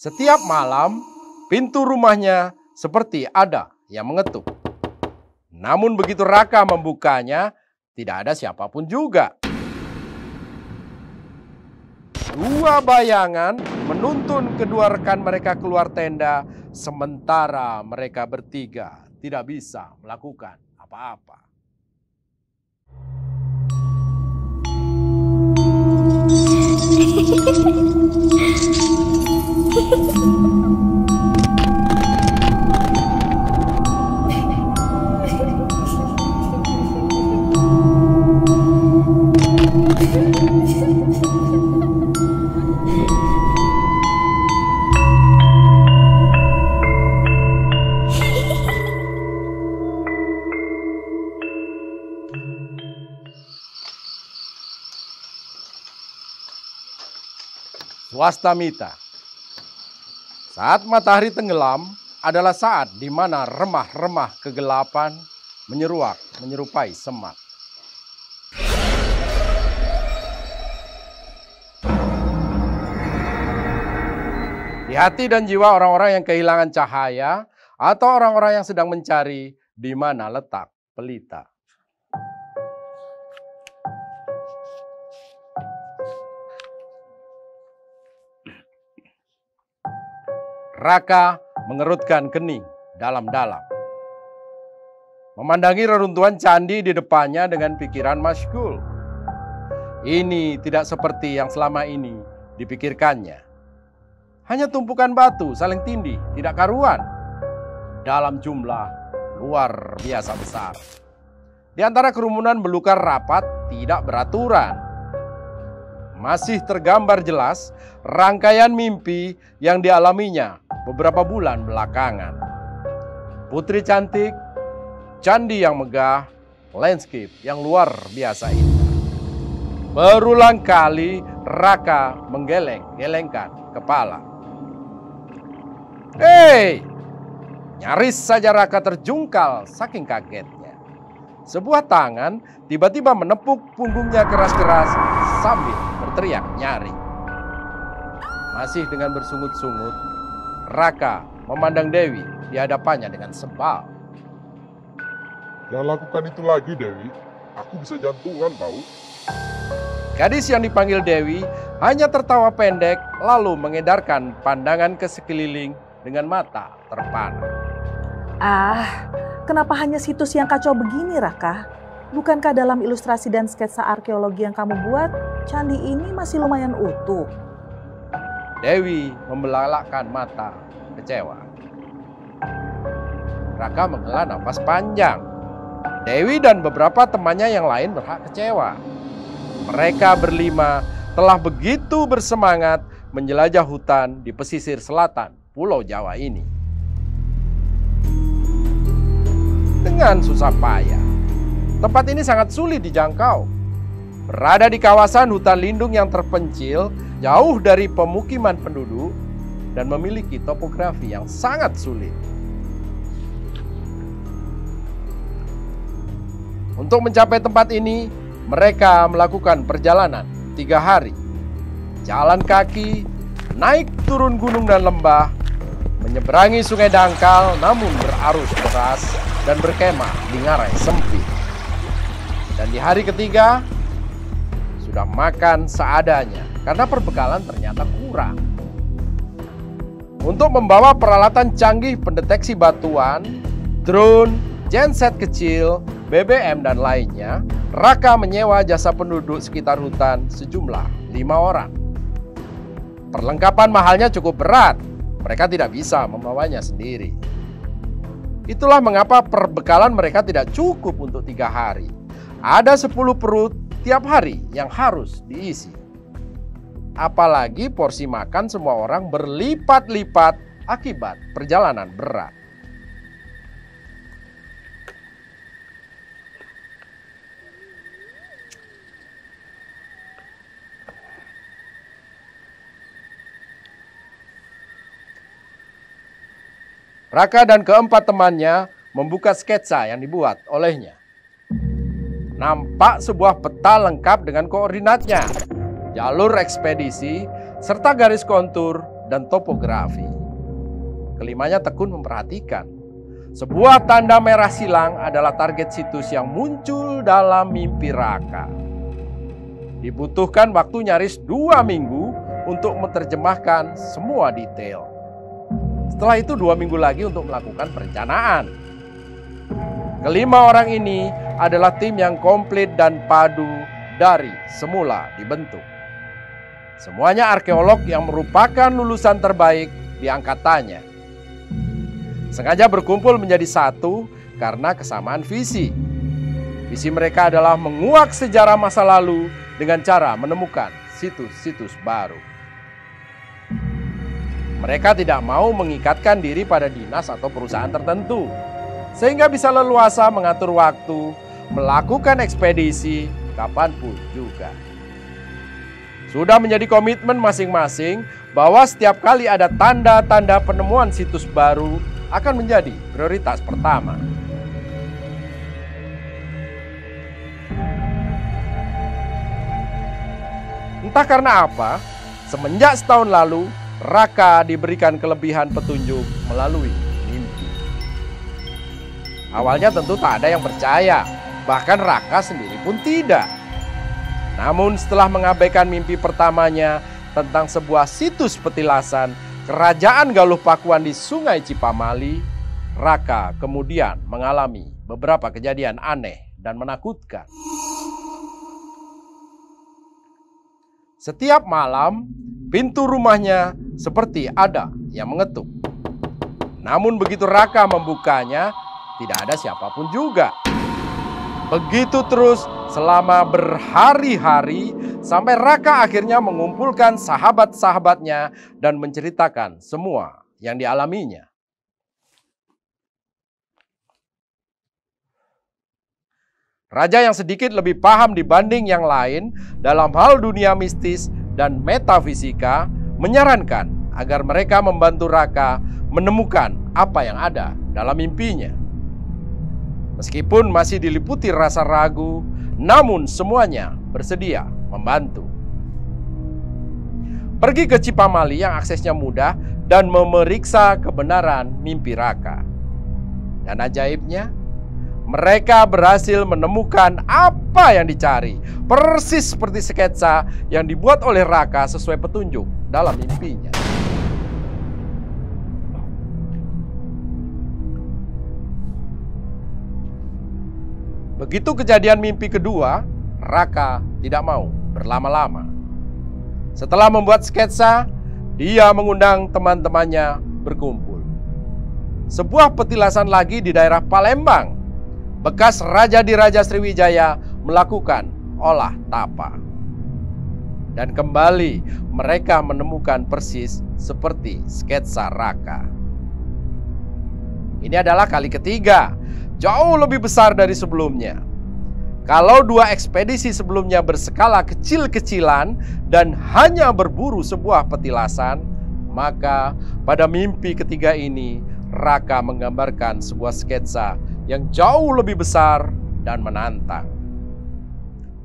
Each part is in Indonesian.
Setiap malam, pintu rumahnya seperti ada yang mengetuk. Namun begitu Raka membukanya, tidak ada siapapun juga. Dua bayangan menuntun kedua rekan mereka keluar tenda, sementara mereka bertiga tidak bisa melakukan apa-apa. Swastamita. Saat matahari tenggelam adalah saat di mana remah-remah kegelapan menyerupai semak. Di hati dan jiwa orang-orang yang kehilangan cahaya atau orang-orang yang sedang mencari di mana letak pelita. Raka mengerutkan kening dalam-dalam. Memandangi reruntuhan candi di depannya dengan pikiran masyghul. Ini tidak seperti yang selama ini dipikirkannya. Hanya tumpukan batu saling tindih, tidak karuan. Dalam jumlah luar biasa besar. Di antara kerumunan belukar rapat tidak beraturan. Masih tergambar jelas rangkaian mimpi yang dialaminya beberapa bulan belakangan. Putri cantik, candi yang megah, landscape yang luar biasa indah. Berulang kali Raka menggeleng-gelengkan kepala. Hei! Nyaris saja Raka terjungkal saking kagetnya. Sebuah tangan tiba-tiba menepuk punggungnya keras-keras sambil berteriak nyaring. Masih dengan bersungut-sungut, Raka memandang Dewi di hadapannya dengan sebal. Jangan lakukan itu lagi, Dewi. Aku bisa jantungan, tahu. Gadis yang dipanggil Dewi hanya tertawa pendek lalu mengedarkan pandangan ke sekeliling dengan mata terpana. Kenapa hanya situs yang kacau begini, Raka? Bukankah dalam ilustrasi dan sketsa arkeologi yang kamu buat, candi ini masih lumayan utuh? Dewi membelalakkan mata kecewa. Raka menghela nafas panjang. Dewi dan beberapa temannya yang lain berhak kecewa. Mereka berlima telah begitu bersemangat menjelajah hutan di pesisir selatan Pulau Jawa ini. Dengan susah payah, tempat ini sangat sulit dijangkau. Berada di kawasan hutan lindung yang terpencil, jauh dari pemukiman penduduk, dan memiliki topografi yang sangat sulit. Untuk mencapai tempat ini, mereka melakukan perjalanan 3 hari. Jalan kaki, naik turun gunung dan lembah, menyeberangi sungai dangkal namun berarus deras, dan berkemah di ngarai sempit. Dan di hari ketiga, sudah makan seadanya karena perbekalan ternyata kurang. Untuk membawa peralatan canggih pendeteksi batuan, drone, genset kecil, BBM dan lainnya, Raka menyewa jasa penduduk sekitar hutan sejumlah 5 orang. Perlengkapan mahalnya cukup berat, mereka tidak bisa membawanya sendiri. Itulah mengapa perbekalan mereka tidak cukup untuk 3 hari. Ada 10 perut tiap hari yang harus diisi. Apalagi porsi makan semua orang berlipat-lipat akibat perjalanan berat. Raka dan keempat temannya membuka sketsa yang dibuat olehnya. Nampak sebuah peta lengkap dengan koordinatnya, jalur ekspedisi, serta garis kontur dan topografi. Kelimanya tekun memperhatikan. Sebuah tanda merah silang adalah target situs yang muncul dalam mimpi Raka. Dibutuhkan waktu nyaris 2 minggu untuk menerjemahkan semua detail. Setelah itu 2 minggu lagi untuk melakukan perencanaan. Kelima orang ini adalah tim yang komplit dan padu dari semula dibentuk. Semuanya arkeolog yang merupakan lulusan terbaik di angkatannya. Sengaja berkumpul menjadi satu karena kesamaan visi. Visi mereka adalah menguak sejarah masa lalu dengan cara menemukan situs-situs baru. Mereka tidak mau mengikatkan diri pada dinas atau perusahaan tertentu, sehingga bisa leluasa mengatur waktu, melakukan ekspedisi kapanpun juga. Sudah menjadi komitmen masing-masing bahwa setiap kali ada tanda-tanda penemuan situs baru akan menjadi prioritas pertama. Entah karena apa, semenjak setahun lalu, Raka diberikan kelebihan petunjuk melalui mimpi. Awalnya tentu tak ada yang percaya, bahkan Raka sendiri pun tidak. Namun setelah mengabaikan mimpi pertamanya tentang sebuah situs petilasan Kerajaan Galuh Pakuan di Sungai Cipamali, Raka kemudian mengalami beberapa kejadian aneh dan menakutkan. Setiap malam, pintu rumahnya seperti ada yang mengetuk. Namun begitu Raka membukanya, tidak ada siapapun juga. Begitu terus selama berhari-hari sampai Raka akhirnya mengumpulkan sahabat-sahabatnya dan menceritakan semua yang dialaminya. Raja yang sedikit lebih paham dibanding yang lain dalam hal dunia mistis dan metafisika menyarankan agar mereka membantu Raka menemukan apa yang ada dalam mimpinya. Meskipun masih diliputi rasa ragu, namun semuanya bersedia membantu. Pergi ke Cipamali yang aksesnya mudah dan memeriksa kebenaran mimpi Raka. Dan ajaibnya, mereka berhasil menemukan apa yang dicari, persis seperti sketsa yang dibuat oleh Raka sesuai petunjuk dalam mimpinya. Begitu kejadian mimpi kedua, Raka tidak mau berlama-lama. Setelah membuat sketsa, dia mengundang teman-temannya berkumpul. Sebuah petilasan lagi di daerah Palembang, bekas Raja Diraja Sriwijaya melakukan olah tapa. Dan kembali mereka menemukan persis seperti sketsa Raka. Ini adalah kali ketiga, jauh lebih besar dari sebelumnya. Kalau 2 ekspedisi sebelumnya berskala kecil-kecilan dan hanya berburu sebuah petilasan, maka pada mimpi ketiga ini Raka menggambarkan sebuah sketsa yang jauh lebih besar dan menantang.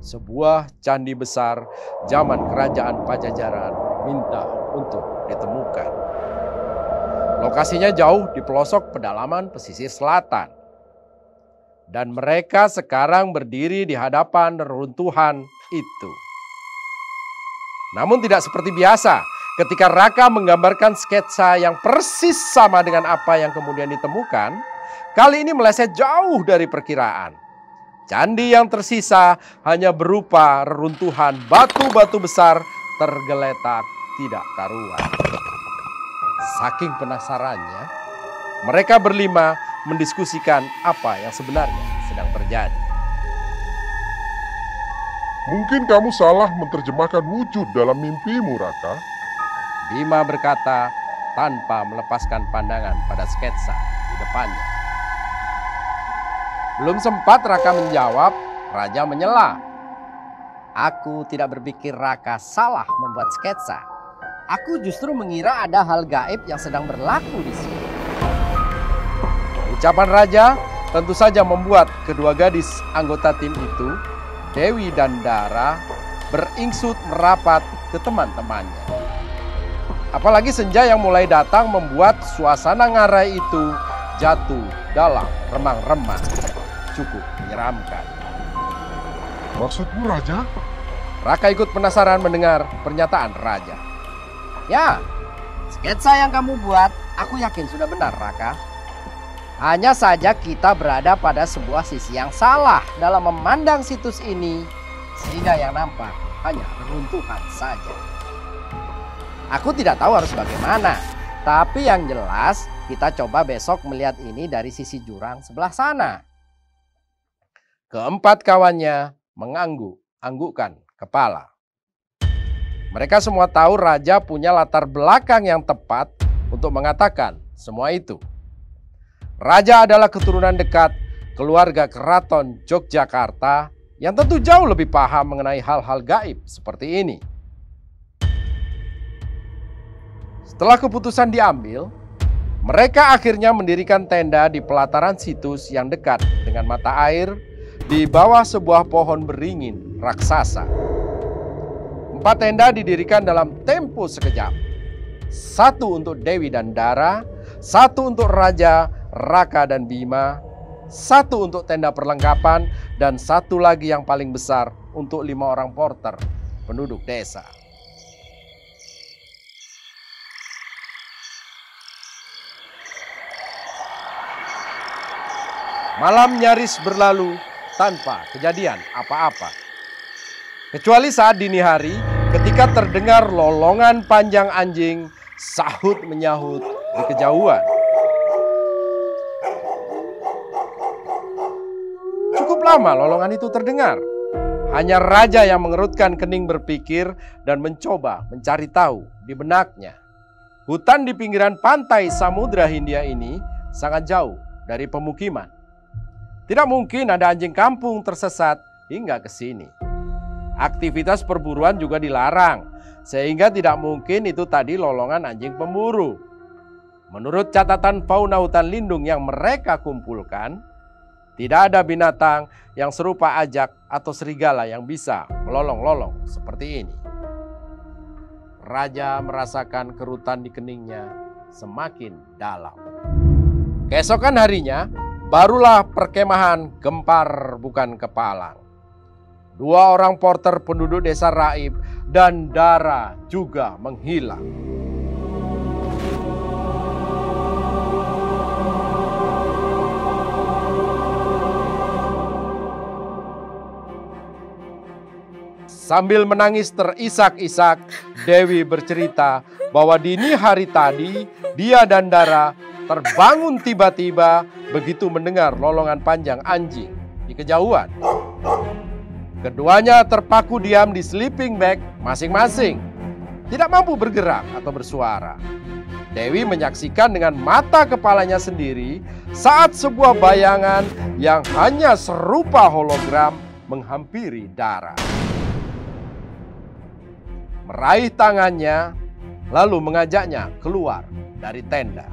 Sebuah candi besar zaman kerajaan Pajajaran minta untuk ditemukan. Lokasinya jauh di pelosok pedalaman pesisir selatan. Dan mereka sekarang berdiri di hadapan reruntuhan itu. Namun tidak seperti biasa, ketika Raka menggambarkan sketsa yang persis sama dengan apa yang kemudian ditemukan, kali ini meleset jauh dari perkiraan. Candi yang tersisa hanya berupa reruntuhan batu-batu besar tergeletak tidak karuan. Saking penasarannya, mereka berlima mendiskusikan apa yang sebenarnya sedang terjadi. Mungkin kamu salah menerjemahkan wujud dalam mimpimu, Raka. Bima berkata tanpa melepaskan pandangan pada sketsa di depannya. Belum sempat Raka menjawab, Raja menyela. Aku tidak berpikir Raka salah membuat sketsa. Aku justru mengira ada hal gaib yang sedang berlaku di sini. Ucapan Raja tentu saja membuat kedua gadis anggota tim itu, Dewi dan Dara, beringsut merapat ke teman-temannya. Apalagi senja yang mulai datang membuat suasana ngarai itu jatuh dalam remang-remang. Cukup menyeramkan. Maksudmu Raja? Raka ikut penasaran mendengar pernyataan Raja. Ya, sketsa yang kamu buat, aku yakin sudah benar, Raka. Hanya saja kita berada pada sebuah sisi yang salah dalam memandang situs ini, sehingga yang nampak hanya reruntuhan saja. Aku tidak tahu harus bagaimana, tapi yang jelas kita coba besok melihat ini dari sisi jurang sebelah sana. Keempat kawannya mengangguk-anggukkan kepala. Mereka semua tahu Raja punya latar belakang yang tepat untuk mengatakan semua itu. Raja adalah keturunan dekat keluarga keraton Yogyakarta yang tentu jauh lebih paham mengenai hal-hal gaib seperti ini. Setelah keputusan diambil, mereka akhirnya mendirikan tenda di pelataran situs yang dekat dengan mata air di bawah sebuah pohon beringin raksasa. 4 tenda didirikan dalam tempo sekejap. 1 untuk Dewi dan Dara, 1 untuk Raja, Raka dan Bima, 1 untuk tenda perlengkapan, dan 1 lagi yang paling besar untuk 5 orang porter penduduk desa. Malam nyaris berlalu tanpa kejadian apa-apa. Kecuali saat dini hari ketika terdengar lolongan panjang anjing sahut menyahut di kejauhan. Cukup lama lolongan itu terdengar. Hanya Raja yang mengerutkan kening berpikir dan mencoba mencari tahu di benaknya. Hutan di pinggiran pantai Samudra Hindia ini sangat jauh dari pemukiman. Tidak mungkin ada anjing kampung tersesat hingga ke sini. Aktivitas perburuan juga dilarang, sehingga tidak mungkin itu tadi lolongan anjing pemburu. Menurut catatan fauna hutan lindung yang mereka kumpulkan, tidak ada binatang yang serupa ajak atau serigala yang bisa melolong-lolong seperti ini. Raja merasakan kerutan di keningnya semakin dalam. Keesokan harinya, barulah perkemahan gempar bukan kepalang. 2 orang porter penduduk desa Raib dan Dara juga menghilang. Sambil menangis terisak-isak, Dewi bercerita bahwa dini hari tadi dia dan Dara terbangun tiba-tiba begitu mendengar lolongan panjang anjing di kejauhan. Keduanya terpaku diam di sleeping bag masing-masing, tidak mampu bergerak atau bersuara. Dewi menyaksikan dengan mata kepalanya sendiri saat sebuah bayangan yang hanya serupa hologram menghampiri Dara. Meraih tangannya, lalu mengajaknya keluar dari tenda.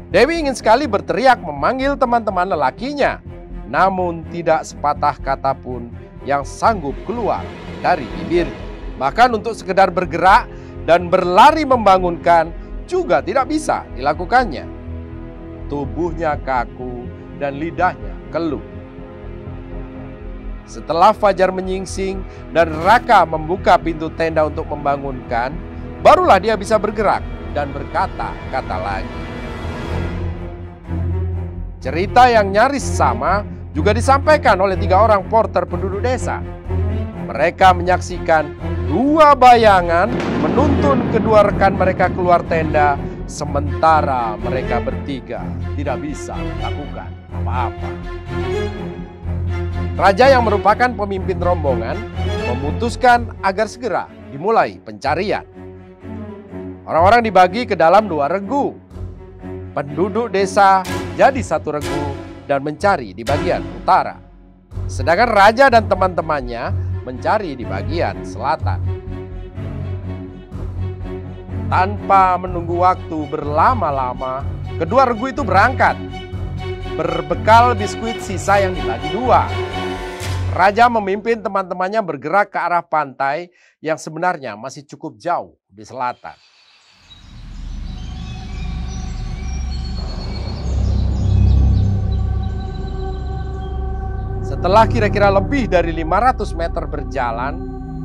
Dewi ingin sekali berteriak memanggil teman-teman lelakinya, namun tidak sepatah kata pun yang sanggup keluar dari bibirnya. Bahkan untuk sekedar bergerak dan berlari membangunkan juga tidak bisa dilakukannya. Tubuhnya kaku dan lidahnya keluh. Setelah fajar menyingsing dan Raka membuka pintu tenda untuk membangunkan, barulah dia bisa bergerak dan berkata-kata lagi. Cerita yang nyaris sama juga disampaikan oleh 3 orang porter penduduk desa. Mereka menyaksikan 2 bayangan menuntun kedua rekan mereka keluar tenda, sementara mereka bertiga tidak bisa melakukan apa-apa. Raja yang merupakan pemimpin rombongan memutuskan agar segera dimulai pencarian. Orang-orang dibagi ke dalam 2 regu. Penduduk desa jadi 1 regu dan mencari di bagian utara. Sedangkan Raja dan teman-temannya mencari di bagian selatan. Tanpa menunggu waktu berlama-lama, kedua regu itu berangkat, berbekal biskuit sisa yang dibagi 2. Raja memimpin teman-temannya bergerak ke arah pantai yang sebenarnya masih cukup jauh di selatan. Setelah kira-kira lebih dari 500 meter berjalan,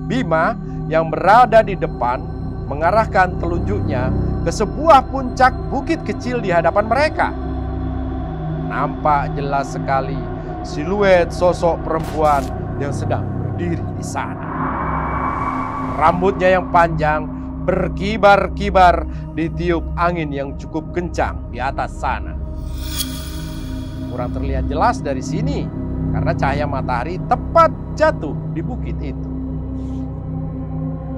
Bima yang berada di depan mengarahkan telunjuknya ke sebuah puncak bukit kecil di hadapan mereka. Nampak jelas sekali siluet sosok perempuan yang sedang berdiri di sana. Rambutnya yang panjang berkibar-kibar ditiup angin yang cukup kencang di atas sana. Kurang terlihat jelas dari sini karena cahaya matahari tepat jatuh di bukit itu.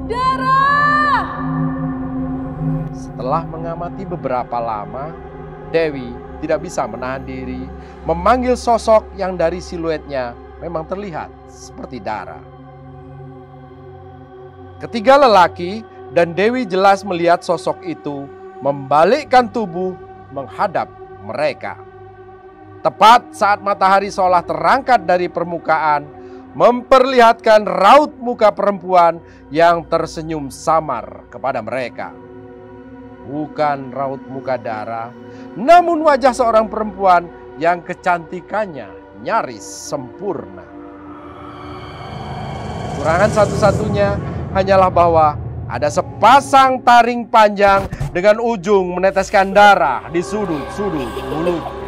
Dara! Setelah mengamati beberapa lama, Dewi tidak bisa menahan diri memanggil sosok yang dari siluetnya memang terlihat seperti Dara. Ketiga lelaki dan Dewi jelas melihat sosok itu membalikkan tubuh menghadap mereka. Tepat saat matahari seolah terangkat dari permukaan, memperlihatkan raut muka perempuan yang tersenyum samar kepada mereka. Bukan raut muka Dara, namun wajah seorang perempuan yang kecantikannya nyaris sempurna. Kekurangan satu-satunya hanyalah bahwa ada sepasang taring panjang dengan ujung meneteskan darah di sudut-sudut mulut.